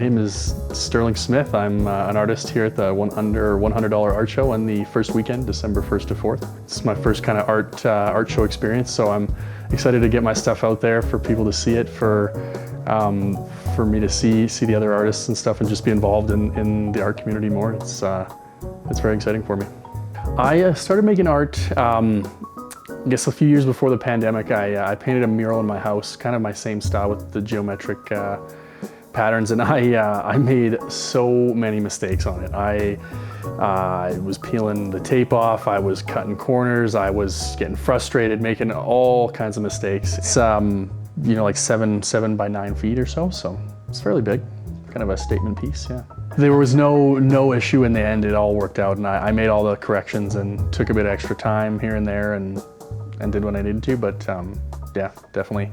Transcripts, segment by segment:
name is Sterling Smith. I'm an artist here at the under $100 art show on the first weekend, December 1st to 4th. It's my first kind of art show experience, so I'm excited to get my stuff out there for people to see it, for me to see the other artists and stuff, and just be involved in the art community more. It's very exciting for me. I started making art, I guess a few years before the pandemic. I painted a mural in my house, kind of my same style with the geometric patterns, and I made so many mistakes on it. I was peeling the tape off, I was cutting corners, I was getting frustrated, making all kinds of mistakes. It's you know, like 7 by 9 feet or so it's fairly big, kind of a statement piece, yeah. There was no issue in the end. It all worked out, and I made all the corrections and took a bit of extra time here and there and did what I needed to, but yeah, definitely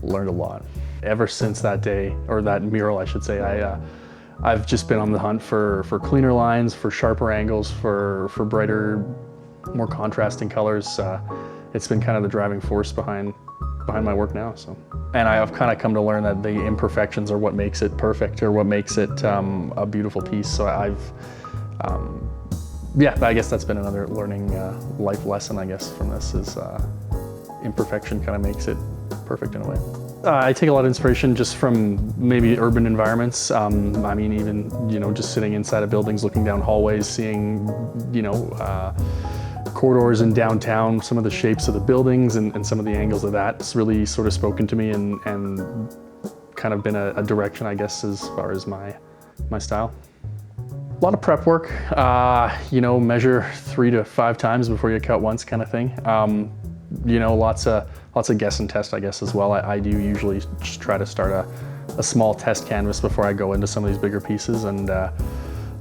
learned a lot. Ever since that day, or that mural I should say, I've just been on the hunt for cleaner lines, for sharper angles, for brighter, more contrasting colors. It's been kind of the driving force behind my work now. And I've kind of come to learn that the imperfections are what makes it perfect, or what makes it a beautiful piece. So yeah, I guess that's been another learning life lesson, I guess, from this, is imperfection kind of makes it perfect in a way. I take a lot of inspiration just from maybe urban environments. I mean, even, you know, just sitting inside of buildings, looking down hallways, seeing, you know, corridors in downtown, some of the shapes of the buildings and some of the angles of that's really sort of spoken to me and kind of been a direction, I guess, as far as my style. A lot of prep work, you know, measure 3 to 5 times before you cut once kind of thing. You know, lots of guess and test, I guess, as well. I do usually just try to start a small test canvas before I go into some of these bigger pieces, and a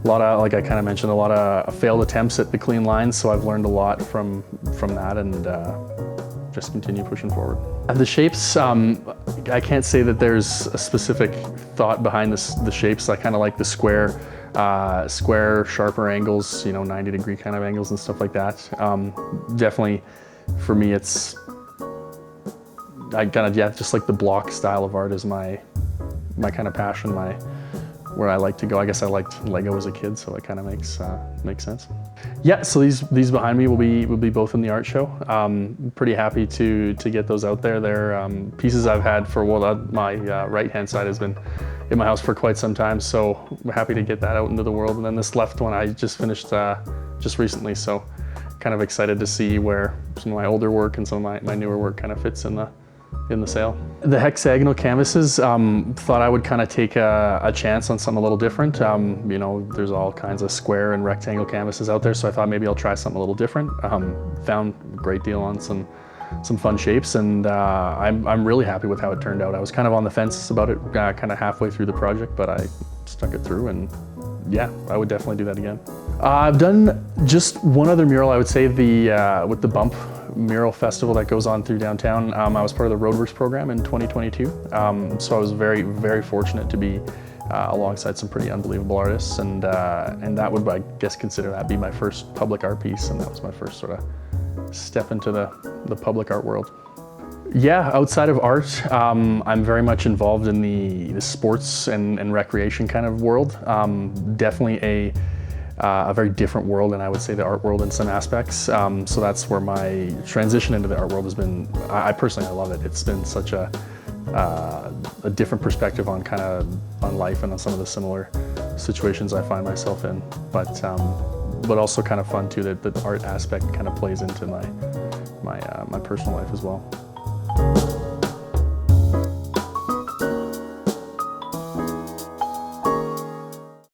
lot of, like I kind of mentioned, a lot of failed attempts at the clean lines, so I've learned a lot from that, and just continue pushing forward. The shapes, I can't say that there's a specific thought behind the shapes. I kind of like the square, sharper angles, you know, 90-degree kind of angles and stuff like that. Definitely, for me, it's, I kind of, yeah, just like the block style of art is my kind of passion, where I like to go. I guess I liked Lego as a kid, so it kind of makes sense. Yeah, so these behind me will be both in the art show. Pretty happy to get those out there. They're pieces I've had for, well, my right-hand side has been in my house for quite some time, so I'm happy to get that out into the world. And then this left one I just finished just recently, so kind of excited to see where some of my older work and some of my newer work kind of fits in the sale. The hexagonal canvases, thought I would kind of take a chance on something a little different. You know, there's all kinds of square and rectangle canvases out there, so I thought maybe I'll try something a little different. Found a great deal on some fun shapes, and I'm really happy with how it turned out. I was kind of on the fence about it kind of halfway through the project, but I stuck it through, and yeah, I would definitely do that again. I've done just one other mural, I would say, with the Bump Mural Festival that goes on through downtown. I was part of the Roadworks program in 2022, so I was very, very fortunate to be alongside some pretty unbelievable artists, and that would, I guess, consider that be my first public art piece, and that was my first sort of step into the public art world. Yeah, outside of art, I'm very much involved in the sports and recreation kind of world. Definitely a very different world than I would say the art world in some aspects. So that's where my transition into the art world has been. I personally love it. It's been such a different perspective on on life and on some of the similar situations I find myself in. But also kind of fun too that the art aspect kind of plays into my personal life as well.